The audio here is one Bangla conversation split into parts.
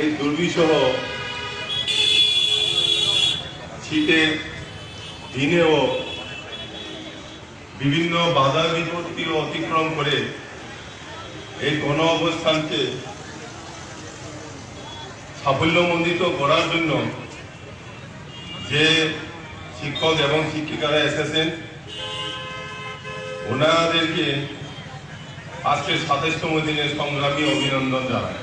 এই দুর্বিষহ শীতের দিনেও বিভিন্ন বাধা বিপত্তি অতিক্রম করে এই গণ অবস্থানকে সাফল্যমণ্ডিত করার জন্য যে শিক্ষক এবং শিক্ষিকারা এসেছেন ওনাদেরকে আজকে ২৭তম দিনের সংগ্রামী অভিনন্দন জানাই।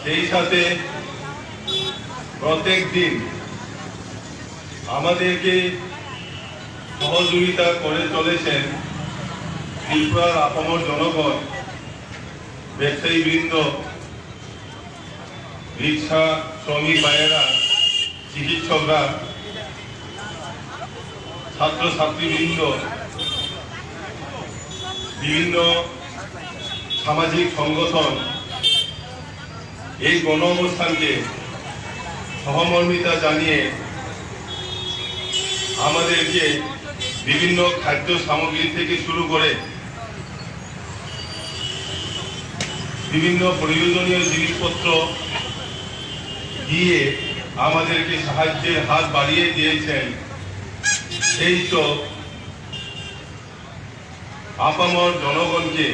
সেই সাথে প্রত্যেক দিন আমাদেরকে সহযোগিতা করে চলেছেন ত্রিপুরার আপামর জনগণ, ব্যবসায়ীবৃন্দ, রিক্সা শ্রমিক ভাইয়েরা, চিকিৎসকরা, ছাত্রছাত্রীবৃন্দ, বিভিন্ন সামাজিক সংগঠন এই গণ অবস্থানকে সহমর্মিতা জানিয়ে আমাদেরকে বিভিন্ন খাদ্য সামগ্রী থেকে শুরু করে বিভিন্ন প্রয়োজনীয় জিনিসপত্র দিয়ে আমাদেরকে সাহায্যের হাত বাড়িয়ে দিয়েছেন। সেই সব আপামর জনগণকে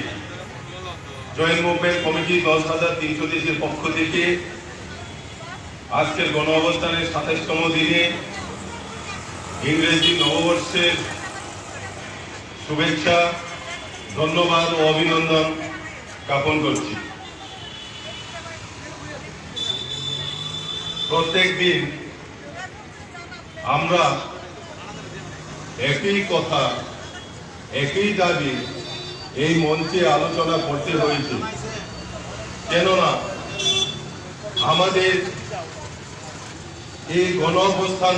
জয়েন্ট মুভমেন্ট কমিটি ১০,৩৩০ পক্ষ থেকে আজকের গণ অবস্থানের ২৭তম দিনে ইংরেজি নববর্ষের শুভেচ্ছা, ধন্যবাদ ও অভিনন্দন জ্ঞাপন করছি। প্রত্যেক দিন আমরা একই কথা, একই দাবি এই মঞ্চে আলোচনা করতে হয়েছে, কেননা আমাদের এই গণ অবস্থান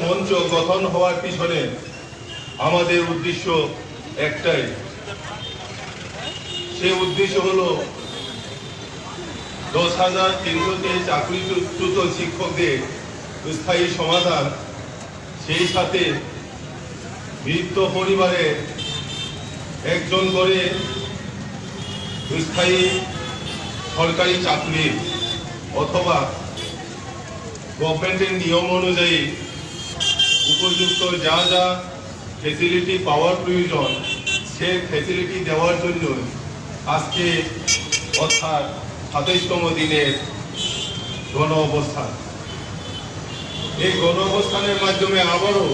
মঞ্চ গঠন হওয়ার পিছনে আমাদের উদ্দেশ্য একটাই, সে উদ্দেশ্য হলো ১০,৩০০ চাকরিচ্যুত শিক্ষকদের স্থায়ী সমাধান, সেই সাথে মৃত পরিবারে একজন করে স্থায়ী সরকারি চাকরি অথবা গভর্নমেন্টের নিয়ম অনুযায়ী উপযুক্ত যা যা ফেসিলিটি পাওয়ার প্রয়োজন সে ফেসিলিটি দেওয়ার জন্য আজকে অর্থাৎ ২৭তম দিনের গণ অবস্থান। এই গণ অবস্থানের মাধ্যমে আবারও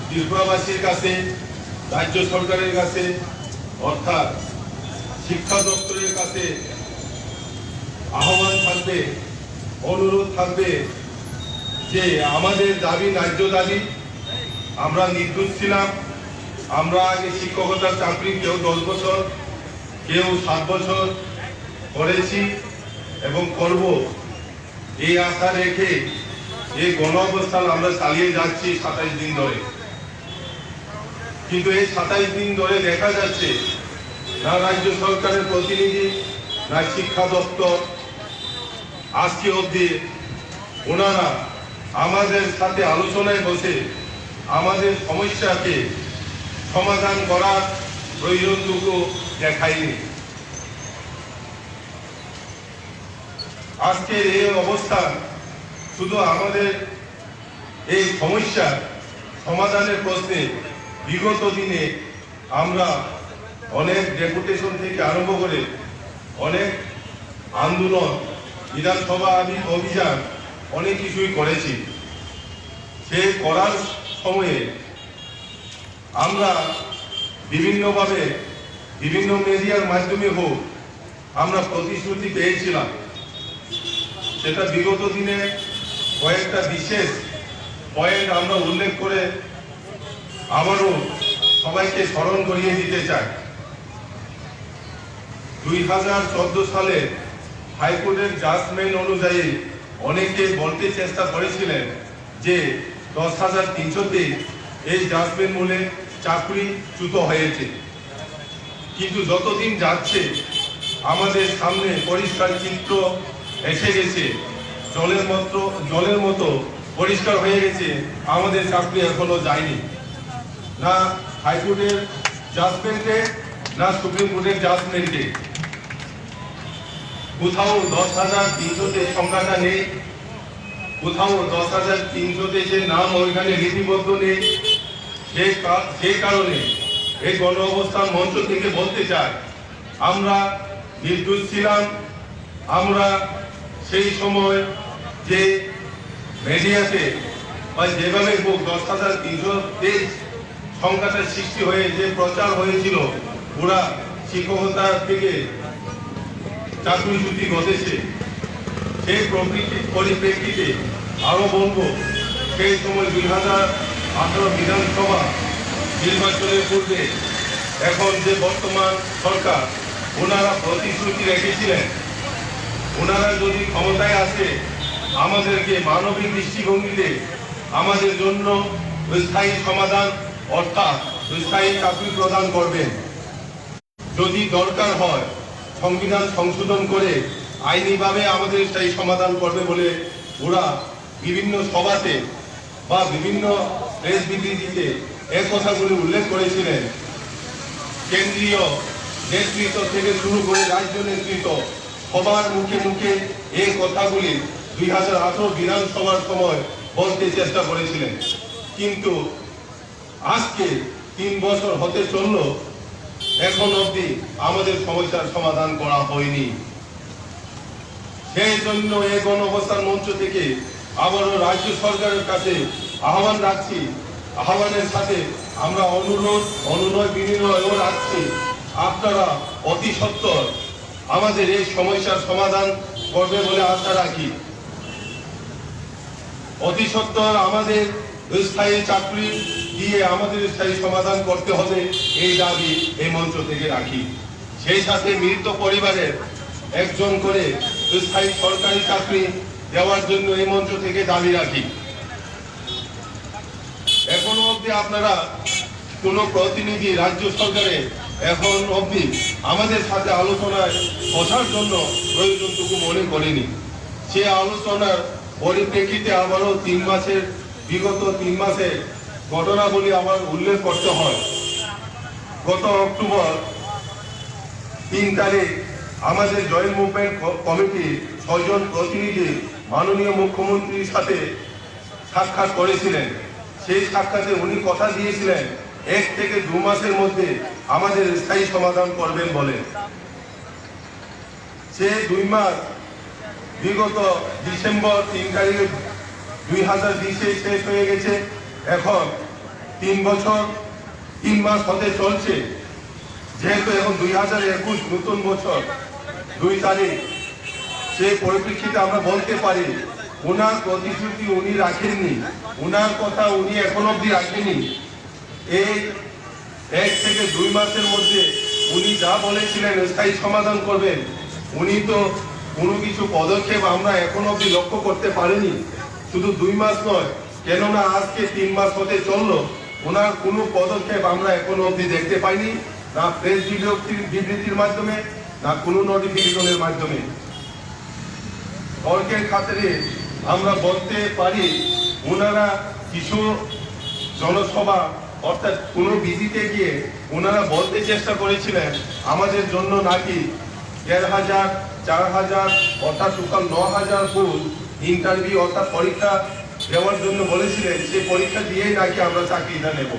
ত্রিপুরাবাসীর কাছে, রাজ্য সরকারের কাছে অর্থাৎ শিক্ষা দপ্তরের কাছে আহ্বান থাকবে, অনুরোধ থাকবে যে আমাদের দাবি ন্যায্য দাবি। আমরা নির্দোষ ছিলাম, আমরা আগে শিক্ষকতার চাকরি কেউ ১০ বছর কেউ ৭ বছর করেছি এবং করব, এই আশা রেখে এই গণ অবস্থান আমরা চালিয়ে যাচ্ছি ২৭ দিন ধরে। কিন্তু এই ২৭ দিন ধরে দেখা যাচ্ছে না রাজ্য সরকারের প্রতিনিধি, না শিক্ষা দপ্তর আজকে অবধি ওনারা আমাদের সাথে আলোচনায় বসে আমাদের সমস্যাকে সমাধান করার প্রয়োজনটুকু দেখায়নি। আজকের এই অবস্থান শুধু আমাদের এই সমস্যার সমাধানের প্রশ্নে বিগত দিনে আমরা অনেক ডেপুটেশন থেকে আরম্ভ করে অনেক আন্দোলন, বিধানসভা অভিযান অনেক কিছুই করেছি। সে করার সময়ে আমরা বিভিন্নভাবে বিভিন্ন মিডিয়ার মাধ্যমে হোক আমরা প্রতিশ্রুতি পেয়েছিলাম। সেটা বিগত দিনে কয়েকটা বিশেষ পয়েন্ট আমরা উল্লেখ করে আবারও সবাইকে স্মরণ করিয়ে দিতে চাই। ২০১৪ সালে হাইকোর্টের জাজমেন্ট অনুযায়ী অনেকে বলতে চেষ্টা করেছিলেন যে ১০,৩০০-তে এই জাজমেন্ট মূলে চাকরিচ্যুত হয়েছে, কিন্তু যতদিন যাচ্ছে আমাদের সামনে পরিষ্কার চিত্র এসে গেছে, জলের মতো পরিষ্কার হয়ে গেছে। আমাদের চাকরি এখনো যায়নি, না হাইকোর্টের জাজমেন্টে না সুপ্রিম কোর্টের জাজমেন্টে। কোথাও 10,300 সংখ্যাটা নেই, কোথাও 10,300 যে নাম ওইখানে লিপিবদ্ধ নেই। সেই কারণে এই গণ অবস্থান মঞ্চ থেকে বলতে চাই, আমরা নির্দোষ ছিলাম। আমরা সেই সময় যে মিডিয়াতে বা যেভাবে হোক 10,323 সংখ্যাটা সৃষ্টি হয়ে যে প্রচার হয়েছিল, ওরা শিক্ষকতা থেকে চাকরিচ্যুতি ঘটেছে, সেই পরিপ্রেক্ষিতে আরো বলবো, সেই সময় 2018 বিধানসভা নির্বাচনের পূর্বে এখন যে বর্তমান সরকার, ওনারা প্রতিশ্রুতি রেখেছিলেন ওনারা যদি ক্ষমতায় আসে আমাদেরকে মানবিক দৃষ্টিভঙ্গিতে আমাদের জন্য স্থায়ী সমাধান অর্থাৎ স্থায়ী চাকরি প্রদান করবেন। যদি দরকার হয় সংবিধান সংশোধন করে আইনিভাবে আমাদের স্থায়ী সমাধান করবে বলে ওরা বিভিন্ন সভাতে বা বিভিন্ন প্রেস বিবৃতিতে এই কথাগুলি উল্লেখ করেছিলেন। কেন্দ্রীয় নেতৃত্ব থেকে শুরু করে রাজ্য নেতৃত্ব সবার মুখে মুখে এই কথাগুলি 2018 বিধানসভার সময় বলতে চেষ্টা করেছিলেন, কিন্তু আজকে 3 বছর হতে চলল, এখন অবধি আমাদের সমস্যার সমাধান করা হয়নি। সেই জন্য এই গণ অবস্থান মঞ্চ থেকে আবারও রাজ্য সরকারের কাছে আহ্বান রাখছি, আহ্বানের সাথে আমরা অনুনয় বিনয়ও রাখছি, আপনারা অতি সত্বর আমাদের এই সমস্যার সমাধান করবে বলে আশা রাখি। অতি সত্বর আমাদের স্থায়ী চাকরি দিয়ে আমাদের স্থায়ী সমাধান করতে হবে, এই দাবি এই মঞ্চ থেকে রাখি। সেই সাথে মৃত পরিবারের একজন করে স্থায়ী সরকারি চাকরি দেওয়ার জন্য এই মঞ্চ থেকে দাবি রাখি। এখনো অবধি আপনারা কোন প্রতিনিধি রাজ্য সরকারে এখন অবধি আমাদের সাথে আলোচনায় বসার জন্য প্রয়োজনটুকু মনে করেনি। সে আলোচনার পরিপ্রেক্ষিতে আবারও বিগত 3 মাসের ঘটনাগুলি আবার উল্লেখ করতে হয়। গত অক্টোবর 3 তারিখ আমাদের জয়েন্ট মুভমেন্ট কমিটি 6 জন প্রতিনিধি মাননীয় মুখ্যমন্ত্রীর সাথে সাক্ষাৎ করেছিলেন। সেই সাক্ষাতে উনি কথা দিয়েছিলেন 1 থেকে 2 মাসের মধ্যে আমাদের স্থায়ী সমাধান করবেন বলে। সে 2 মাস বিগত ডিসেম্বর 3 তারিখে 2020 শেষ হয়ে গেছে। এখন 3 বছর 3 মাস হতে চলছে। যেহেতু এখন 2021 নতুন বছর 2 তারিখ, সেই পরিপ্রেক্ষিতে আমরা বলতে পারি ওনার প্রতিশ্রুতি উনি রাখেননি, ওনার কথা উনি এখন অব্দি রাখেননি। এই 1 থেকে 2 মাসের মধ্যে উনি যা বলেছিলেন স্থায়ী সমাধান করবেন, উনি তো কোনো কিছু পদক্ষেপ আমরা এখন অব্দি লক্ষ্য করতে পারিনি। শুধু 2 মাস নয়, কেননা আজকে 3 মাস হতে চললো, ওনার কোনো পদক্ষেপ আমরা এখন অব্দি দেখতে পাইনি, না প্রেস বিবৃতির মাধ্যমে, না কোনো নোটিফিকেশনের মাধ্যমে। তর্কের খাতিরে আমরা বলতে পারি ওনারা কিছু জনসভা অর্থাৎ কোনো ভিজিটে গিয়ে ওনারা বলতে চেষ্টা করেছিলেন আমাদের জন্য নাকি 1,500, 4,000 অর্থাৎ টোটাল 9,000 ফুল ইন্টারভিউ অর্থাৎ পরীক্ষা দেওয়ার জন্য বলেছিলেন। সেই পরীক্ষা দিয়েই নাকি আমরা চাকরিটা নেব।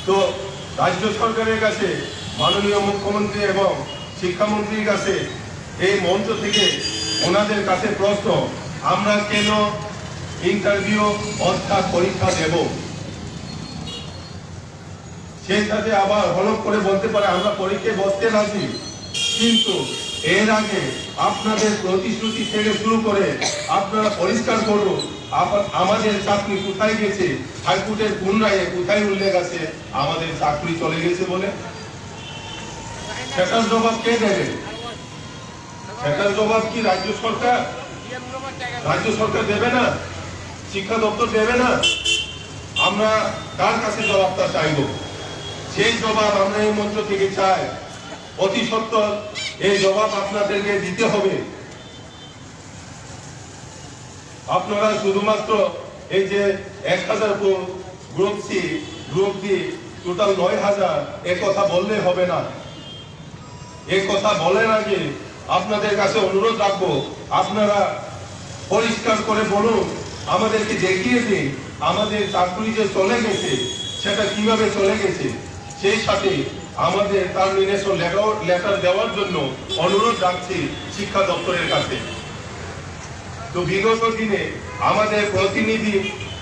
তো রাজ্য সরকারের কাছে মাননীয় মুখ্যমন্ত্রী এবং শিক্ষামন্ত্রীর কাছে এই মঞ্চ থেকে ওনাদের কাছে প্রশ্ন, আমরা কেন ইন্টারভিউ অর্থাৎ পরীক্ষা দেব? সেই সাথে আবার হলফ করে বলতে পারে আমরা পরীক্ষায় বসতে রাজি, কিন্তু এর আগে আপনাদের প্রতিশ্রুতি থেকে শুরু করে আপনারা পরিষ্কার করুন আমাদের চাকরি কোথায় গেছে, হাইকোর্টের কোন রায়ে কোথায় উল্লেখ আছে আমাদের চাকরি চলে গেছে বলে? সেটার জবাব কে দেবে? সেটার জবাব কি রাজ্য সরকার? রাজ্য সরকার দেবে না? শিক্ষা দপ্তর দেবে না? আমরা কার কাছে জবাবটা চাইব? সেই জবাব আমরা এই মঞ্চ থেকে চাই। অতি সত্বর এই জবাব আপনাদেরকে দিতে হবে। আপনারা শুধুমাত্র এই যে 1,000 group C, group D total 9,000। এ কথা বললে হবে না। এ কথা বলার আগে আপনাদের কাছে অনুরোধ রাখবো, আপনারা পরিষ্কার করে বলুন, আমাদেরকে দেখিয়ে দিন আমাদের চাকরি যে চলে গেছে সেটা কিভাবে চলে গেছে। সেই সাথে আমাদের টার্মিনেশন লেটার দেওয়ার জন্য অনুরোধ রাখছি শিক্ষা দপ্তরের কাছে। তো বিগত দিনে আমাদের প্রতিনিধি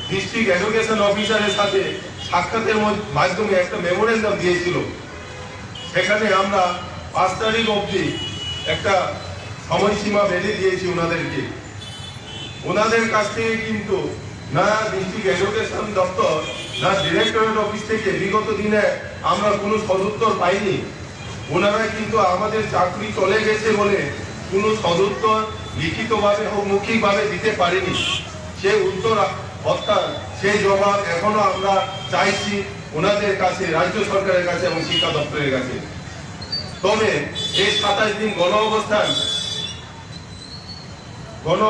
ডিস্ট্রিক্ট এডুকেশন অফিসারের সাথে সাক্ষাতের মাধ্যমে একটা মেমোরেন্ডাম দিয়েছিল। সেখানে আমরা 5 তারিখ অবধি একটা সময়সীমা বেঁধে দিয়েছি ওনাদেরকে। ওনাদের কাছ থেকে কিন্তু না ডিস্ট্রিক্ট এডুকেশন দপ্তর না ডিরেক্টরেট অফিস থেকে বিগত দিনে আমরা কোনো সদুত্তর পাইনি। ওনারা কিন্তু আমাদের চাকরি চলে গেছে বলে কোনো সদুত্তর লিখিতভাবে হোক মৌখিকভাবে দিতে পারেনি। সেই উত্তর অর্থাৎ সেই জবাব এখনো আমরা চাইছি ওনাদের কাছে, রাজ্য সরকারের কাছে এবং শিক্ষা দপ্তরের কাছে। তবে এই 27 দিন গণ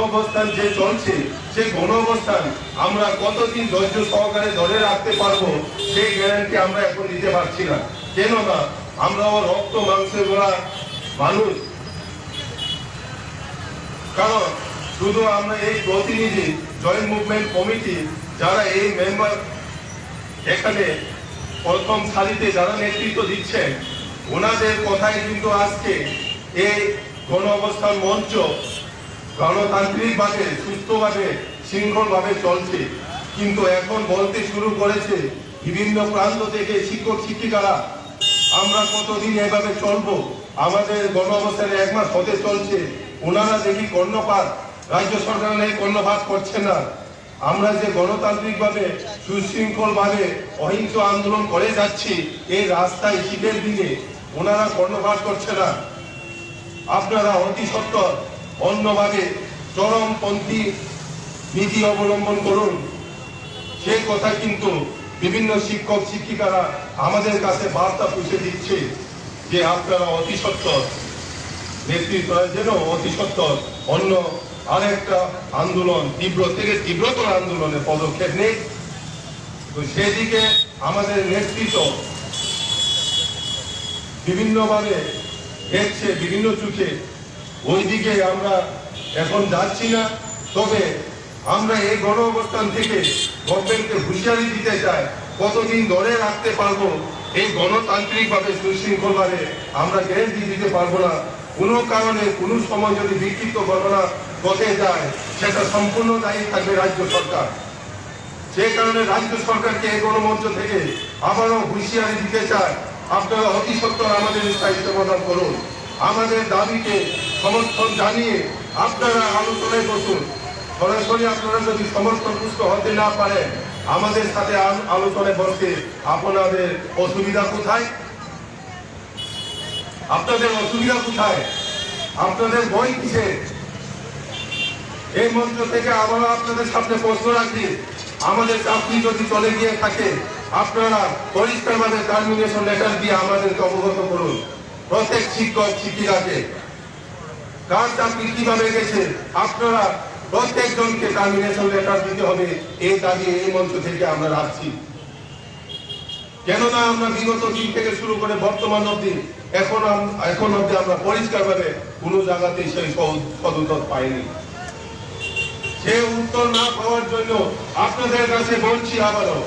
অবস্থান যে চলছে, সেই গণ অবস্থান আমরা কতদিন ধৈর্য সহকারে ধরে রাখতে পারবো সেই গ্যারান্টি আমরা এখন দিতে পারছি না। কেননা আমরাও রক্ত মাংসের গড়া মানুষ। কারণ শুধু আমরা এই প্রতিনিধি জয়েন্ট মুভমেন্ট কমিটি যারা এই মেম্বার এখানে প্রথম সারিতে যারা নেতৃত্ব দিচ্ছেন, ওনাদের কথাই কিন্তু আজকে এই গণ অবস্থান মঞ্চ গণতান্ত্রিকভাবে সুস্থভাবে শৃঙ্খলভাবে চলছে। কিন্তু এখন বলতে শুরু করেছে বিভিন্ন প্রান্ত থেকে শিক্ষক শিক্ষিকারা, আমরা কতদিন এভাবে চলবো, আমাদের গণ অবস্থানে 1 মাস হতে চলছে, ওনারা দেখি কর্ণপাত, রাজ্য সরকার নেই কর্ণপাত করছে না। আমরা যে গণতান্ত্রিকভাবে সুশৃঙ্খলভাবে অহিংস আন্দোলন করে যাচ্ছি এই রাস্তায় শীতের দিনে, ওনারা কর্ণপাত করছে না। আপনারা অতি সত্বর অন্যভাবে চরমপন্থী নীতি অবলম্বন করুন। সেই কথা কিন্তু বিভিন্ন শিক্ষক শিক্ষিকারা আমাদের কাছে বার্তা পৌঁছে দিচ্ছে যে আপনারা অতি সত্বর নেতৃত্ব যেন অতি সত্বর অন্য আরেকটা আন্দোলন তীব্র থেকে তীব্রতর আন্দোলনে পদক্ষেপ নেই। তো সেদিকে আমাদের নেতৃত্ব বিভিন্নভাবে দেখছে, বিভিন্ন চোখে, ওইদিকে আমরা এখন যাচ্ছি না। তবে আমরা এই গণ অবস্থান থেকে গভর্নমেন্টকে হুঁশিয়ারি দিতে চাই, কতদিন ধরে রাখতে পারবো এই গণতান্ত্রিকভাবে সুশৃঙ্খলভাবে আমরা গ্যারান্টি দিতে পারবো না। কোনো কারণে কোনো সময় যদি বিক্ষিপ্ত ঘটনা ঘটে যায় সেটা সম্পূর্ণ দায়ী থাকবে রাজ্য সরকার। সেই কারণে রাজ্য সরকারকে এই গণমঞ্চ থেকে আবারও হুঁশিয়ারি দিতে চায়, আপনারা অতি সত্বর আমাদের স্থায়ী সমাধান করুন। আমাদের দাবিকে সমর্থন জানিয়ে আপনারা আলোচনায় বসুন। সরাসরি আপনারা যদি সমর্থন পুষ্ট হতে না পারেন, আমাদের সাথে আলোচনায় বসতে আপনাদের অসুবিধা কোথায়? আপনাদের অসুবিধা কোথায়? আপনাদের ভয় কিসে? এই মঞ্চ থেকে আবার আপনাদের সামনে প্রশ্ন রাখি, আমাদের চাকরি যদি চলে গিয়ে থাকে আপনারা পরিষ্কারভাবে টার্মিনেশন লেটার দিয়ে আমাদেরকে অবগত করুন। প্রত্যেক শিক্ষক শিক্ষিকাকে কার চাকরি কিভাবে গেছে আপনারা প্রত্যেকজনকে টার্মিনেশন লেটার দিতে হবে। এই দাবি এই মঞ্চ থেকে আমরা রাখছি। কেননা আমরা বিগত দিন থেকে শুরু করে বর্তমান অবধি এখন অবধি আমরা পরিষ্কারভাবে কোনো জায়গাতেই সেই সদুত্তর পাইনি। সে উত্তর না পাওয়ার জন্য আপনাদের কাছে বলছি আবারও,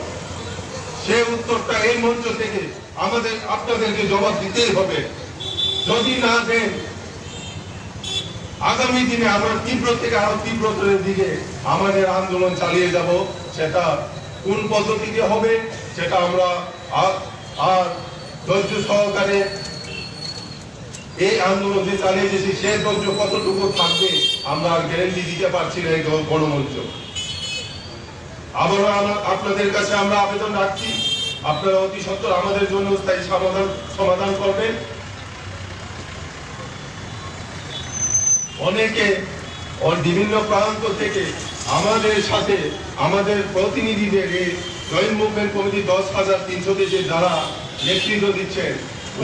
সে উত্তরটা এই মঞ্চ থেকে আপনাদেরকে জবাব দিতেই হবে। যদি না দেন আগামী দিনে আমরা তীব্র থেকে আরো তীব্রতরের দিকে আমাদের আন্দোলন চালিয়ে যাব। সেটা কোন পদ্ধতিতে হবে সেটা আমরা আর ধৈর্য সহকারে এই আন্দোলন যে চালিয়ে যেছি সে ধৈর্য কতটুকু থাকবে আমরা আর গ্যারেন্টি দিতে পারছি না। এই গণমঞ্চ আবারও আপনাদের কাছে আমরা আবেদন রাখছি, আপনারা অতি সত্বর আমাদের জন্য স্থায়ী সমাধান করবেন। অনেকে বিভিন্ন প্রান্ত থেকে আমাদের সাথে আমাদের প্রতিনিধিদের এই জয়েন্ট মুভমেন্ট কমিটি 10,300 দেশে যারা নেতৃত্ব দিচ্ছেন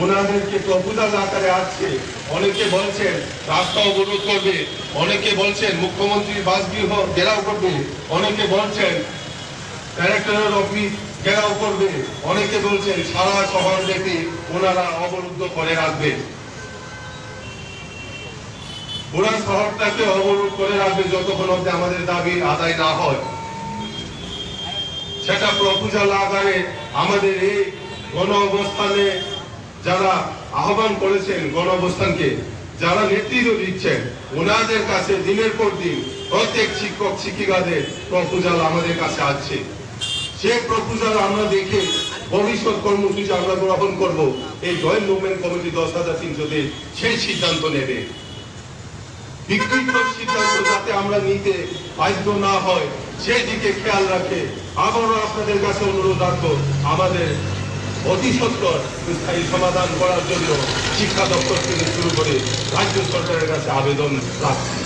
ওনাদেরকে প্রপোজাল আকারে আসছে। অনেকে বলছেন রাস্তা অবরোধ করবে, অনেকে বলছেন মুখ্যমন্ত্রীর বাসগৃহ ঘেরাও করবে, অনেকে বলছেন ডাইরেক্টরেট অফিস ঘেরাও করবে, অনেকে বলছেন সারা শহর ব্যাপী ওনারা অবরুদ্ধ করে রাখবে। পুরা শহরটাকে অবরোধ করে রাখবে যতক্ষণ অব্দি আমাদের দাবি আদায় না হয়। সেটা প্রপোজাল আকারে আমাদের এই গণ অবস্থানে যারা আহ্বান করেছেন, গণ অবস্থানকে যারা নেতৃত্ব দিচ্ছেন, ওনাদের কাছে দিনের পর দিন প্রত্যেক শিক্ষক শিক্ষিকাদের প্রপোজাল আমাদের কাছে আছে। সেই প্রপোজাল আমরা দেখে ভবিষ্যৎ কর্মসূচি আমরা গ্রহণ করব। এই জয়েন্ট মুভমেন্ট কমিটি 10,300 সেই সিদ্ধান্ত নেবে। বিকৃত সিদ্ধান্ত যাতে আমরা নিতে বাধ্য না হয় সেই দিকে খেয়াল রাখে আবারও আপনাদের কাছে অনুরোধ রাখবো, আমাদের অতি সত্বর স্থায়ী সমাধান করার জন্য শিক্ষা দপ্তর থেকে শুরু করে রাজ্য সরকারের কাছে আবেদন রাখছি।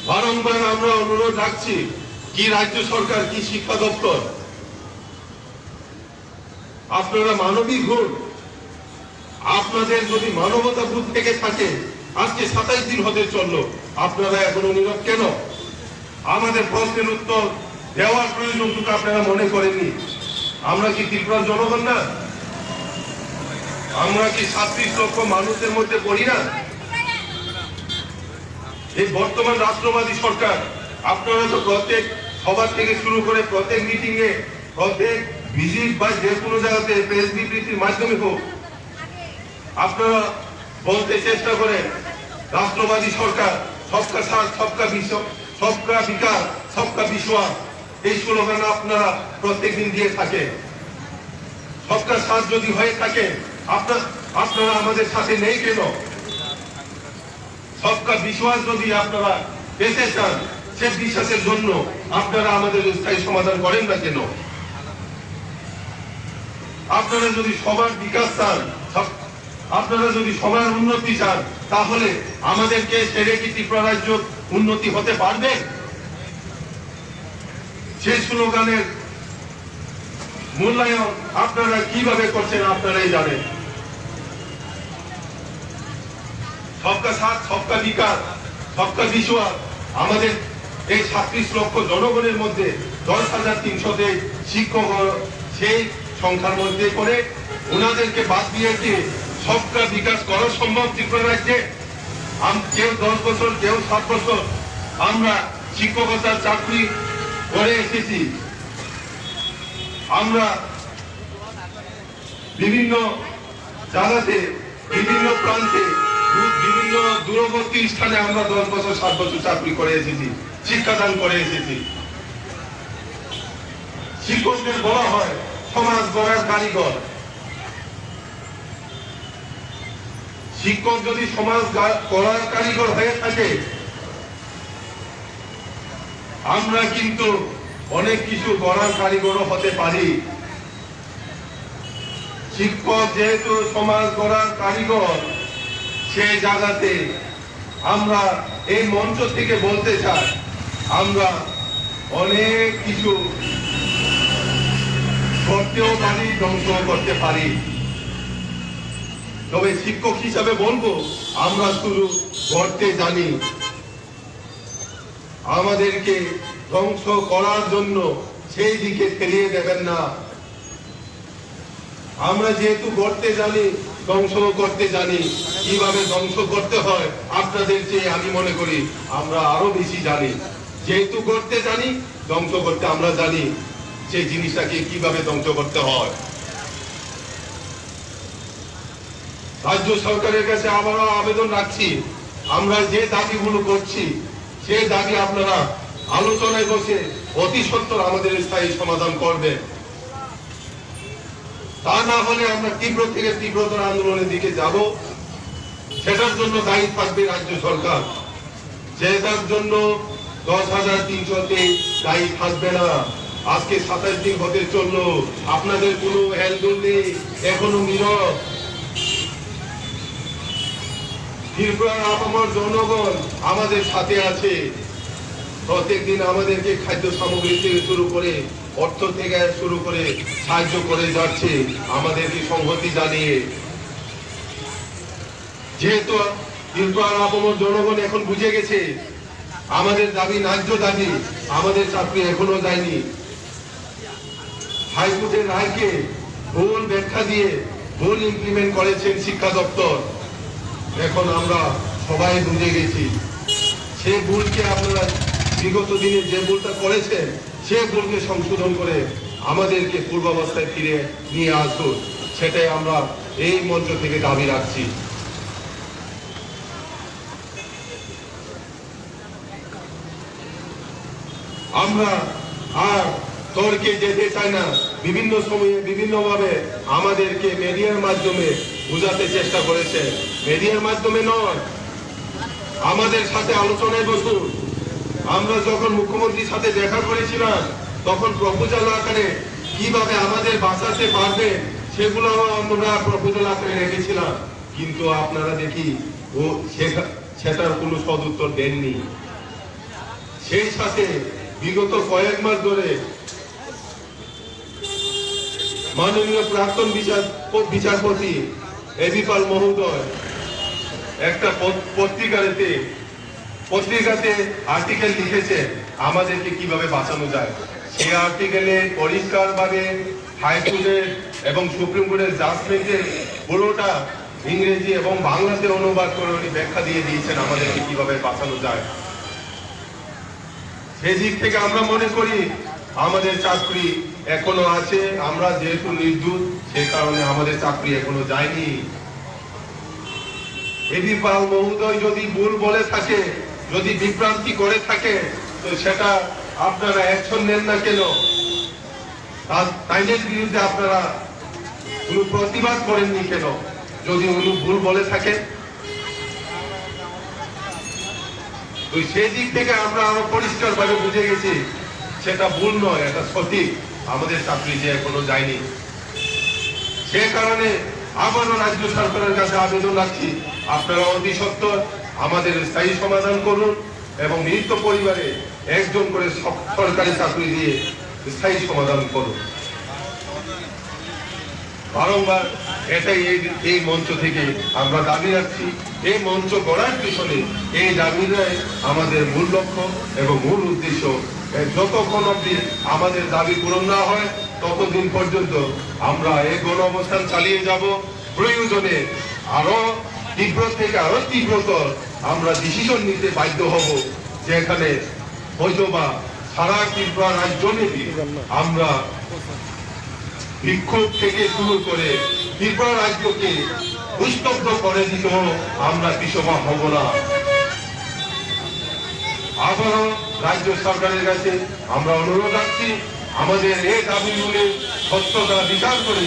বারংবার আমরা অনুরোধ রাখছি, কি রাজ্য সরকার কি শিক্ষা দপ্তর, আপনারা মানবিক গুণ, আপনাদের যদি মানবতা বোধ থেকে থাকে, আজকে 27 দিন হতে চললো, আপনারা এখনো নীরব কেন? আমাদের প্রশ্নের উত্তর দেওয়ার প্রয়োজনটুকু আপনারা মনে করেননি। আমরা কি ত্রিপুরার জনগণ না? আমরা কি 37 লক্ষ মানুষের মধ্যে পড়ি না? এই বর্তমান রাষ্ট্রবাদী সরকার, আপনারা তো প্রত্যেক সভা থেকে শুরু করে প্রত্যেক মিটিং এ, প্রত্যেক ভিজিট বা যে কোনো জায়গাতে প্রেস বিবৃতির মাধ্যমে হোক আপনারা বলতে চেষ্টা করেন রাষ্ট্রবাদী সরকার সবকা সাথ সবকা বিকাশ সবকা বিশ্বাস, এই স্লোগান আপনারা প্রত্যেকদিন দিয়ে থাকে। সবকা সাথ যদি হয়ে থাকে আপনারা আমাদের সাথে নেই কেন? সবকা বিশ্বাস যদি আপনারা পেতে চান, সে বিশ্বাসের জন্য আপনারা আমাদের স্থায়ী সমাধান করেন না কেন? আপনারা যদি সবার বিকাশ চান, আপনারা যদি সবার উন্নতি চান, তাহলে আমাদেরকে ছেড়ে কি ত্রিপুরা রাজ্য উন্নতি হতে পারবে? সেই স্লোগানের মূল্যায়ন আপনারা কিভাবে করছেন আপনারাই জানেন। সবকা সাথ সবকা বিকাশ সবকা বিশ্বাস, আমাদের এই 36 লক্ষ জনগণের মধ্যে 10,300 শিক্ষক সেই সংখ্যার মধ্যে করে ওনাদেরকে বাদ দিয়ে সবকা বিকাশ করা সম্ভব ত্রিপুরা রাজ্যে? কেউ 10 বছর কেউ 7 বছর আমরা শিক্ষকতার চাকরি করে এসেছি। আমরা বিভিন্ন জায়গাতে বিভিন্ন প্রান্তে বিভিন্ন দূরবর্তী স্থানে আমরা 10 বছর 7 বছর চাকরি করে এসেছি, শিক্ষাদান করে এসেছি। শিক্ষকদের বলা হয় সমাজ গড়ার কারিগর। শিক্ষক যদি সমাজ গড়ার কারিগর হয়ে থাকে, আমরা কিন্তু অনেক কিছু গড়ার কারিগরও হতে পারি। শিক্ষক যেহেতু সমাজ গড়ার কারিগর, সেই জায়গাতে আমরা এই মঞ্চ থেকে বলতে চাই, আমরা অনেক কিছু করতেও পারি, ধ্বংস করতে পারি। তবে শিক্ষক হিসাবে বলবো, আমরা শুধু করতে জানি, আমাদেরকে ধ্বংস করার জন্য সেই দিকে ফেলিয়ে দেবেন না। আমরা যেহেতু করতে জানি, ধ্বংস করতে জানি, কিভাবে ধ্বংস করতে হয় আপনাদের চেয়ে আমি মনে করি আমরা আরো বেশি জানি। যেহেতু করতে জানি, ধ্বংস করতে আমরা জানি, সেই জিনিসটাকে কিভাবে ধ্বংস করতে হয়। রাজ্য সরকারের কাছে আবারও আবেদন রাখছি, আমরা যে দাবিগুলো করছি সেই দাবি আপনারা আলোচনায় বসে অতি সত্বর আমাদের স্থায়ী সমাধান করবেন। তা না হলে আমরা তীব্র থেকে তীব্রতর আন্দোলনের দিকে যাব। সেটার জন্য দায়ী থাকবে রাজ্য সরকার, সেটার জন্য 10,300 দায়ী থাকবে না। আজকে 27 দিন হতে চললো, আপনাদের কোনো হেলদোল নেই, এখনো নীরব। ত্রিপুরার আপামর জনগণ আমাদের সাথে আছে, প্রত্যেকদিন আমাদেরকে খাদ্য সামগ্রী থেকে শুরু করে অর্থ থেকে শুরু করে সাহায্য করে যাচ্ছে, আমাদেরকে সংহতি জানিয়ে। যেহেতু ত্রিপুরার আপামর জনগণ এখন বুঝে গেছে আমাদের দাবি ন্যায্য দাবি, আমাদের চাকরি এখনো যায়নি, হাইকোর্টের রায়কে ভুল ব্যাখ্যা দিয়ে ভুল ইমপ্লিমেন্ট করেছেন শিক্ষা দপ্তর। এখন আমরা সবাই বুঝে গেছি সে ভুলকে আপনারা বিগত দিনে যে ভুলটা করেছেন সে ভুলকে সংশোধন করে আমাদেরকে পূর্বাবস্থায় ফিরে নিয়ে আসুন, সেটাই আমরা এই মঞ্চ থেকে দাবি রাখছি। আমরা আর তর্কে যেতে চাই না। বিভিন্ন সময়ে বিভিন্নভাবে আমাদেরকে মিডিয়ার মাধ্যমে বোঝাতে চেষ্টা করেছে, মিডিয়ার মাধ্যমে নয়, আমাদের সাথে আলোচনায় বসুন। আমরা যখন মুখ্যমন্ত্রীর সাথে দেখা করেছিলাম তখন প্রপোজাল আকারে কিভাবে আমাদের বাঁচাতে পারবে সেগুলো আমরা প্রপোজাল আকারে রেখেছিলাম, কিন্তু আপনারা দেখি ও সেটার কোনো সদুত্তর দেননি। সেই সাথে বিগত কয়েক মাস ধরে মাননীয় প্রাক্তন বিচারপতি এবি পাল মহোদয় একটা পত্রিকাতে আর্টিকেল লিখেছে আমাদেরকে কিভাবে বাঁচানো যায়। সেই আর্টিকেলে পরিষ্কারভাবে হাইকোর্টের এবং সুপ্রিম কোর্টের জাজমেন্টের পুরোটা ইংরেজি এবং বাংলাতে অনুবাদ করে উনি ব্যাখ্যা দিয়ে দিয়েছেন আমাদেরকে কিভাবে বাঁচানো যায়। সেদিক থেকে আমরা মনে করি আমাদের চাকরি এখনো আছে। আমরা যেহেতু নির্দোষ সে কারণে আমাদের চাকরি এখনো যায়নি। এবি পাল মহোদয় যদি ভুল বলে থাকে, যদি বিভ্রান্তি করে থাকে, তো সেটা আপনারা অ্যাকশন নেন না কেন? তার আইনের বিরুদ্ধে আপনারা কোনো প্রতিবাদ করেননি কেন যদি উনি ভুল বলে থাকে? সেই দিক থেকে আমরা আরো পরিষ্কার ভাবে বুঝে গেছি সেটা ভুল নয়, এটা সঠিক। আমাদের চাকরি যে এখনো যায়নি, সে কারণে আবারও রাজ্য সরকারের কাছে আবেদন রাখছি, আপনারা অতি সত্বর আমাদের স্থায়ী সমাধান করুন এবং মৃত পরিবারে একজন করে সরকারি চাকরি দিয়ে স্থায়ী সমাধান করুন। বারংবার এটাই এই মঞ্চ থেকে আমরা দাবি রাখছি। এই মঞ্চ গড়ার পিছনে এই দাবিটাই আমাদের মূল লক্ষ্য এবং মূল উদ্দেশ্য। যতক্ষণ অব্দি আমাদের দাবি পূরণ না হয় ততদিন পর্যন্ত আমরা এই গণ অবস্থান চালিয়ে যাব। প্রয়োজনে আরো তীব্র থেকে আরো তীব্রতর আমরা ডিসিশন নিতে বাধ্য হব, যেখানে হয়তোবা সারা ত্রিপুরা রাজ্য নেবে আমরা বিক্ষোভ থেকে শুরু করে ত্রিপুরা রাজ্যকে উত্তপ্ত করে দিতেও আমরা পিছপা হব না। আবারও রাজ্য সরকারের কাছে আমরা অনুরোধ রাখছি, আমাদের এই দাবিগুলির সত্যতা বিচার করে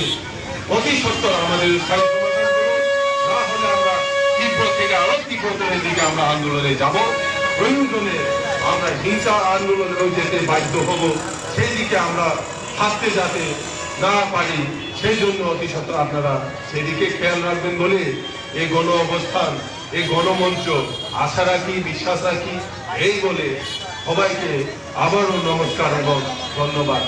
অতি সত্তর আমাদের স্থায়ী সমাধান করুন। না হলে আমরা তীব্র থেকে আরো তীব্রতরের দিকে আমরা আন্দোলনে যাব। প্রয়োজনে আমরা হিংসা আন্দোলনেও যেতে বাধ্য হব। সেই দিকে আমরা থাকতে যাতে না পারি সেই জন্য অতি সত্তর আপনারা সেদিকে খেয়াল রাখবেন বলে এই গণ অবস্থান, এই গণমঞ্চ আশা রাখি, বিশ্বাস রাখি। এই বলে সবাইকে আবারও নমস্কার এবং ধন্যবাদ।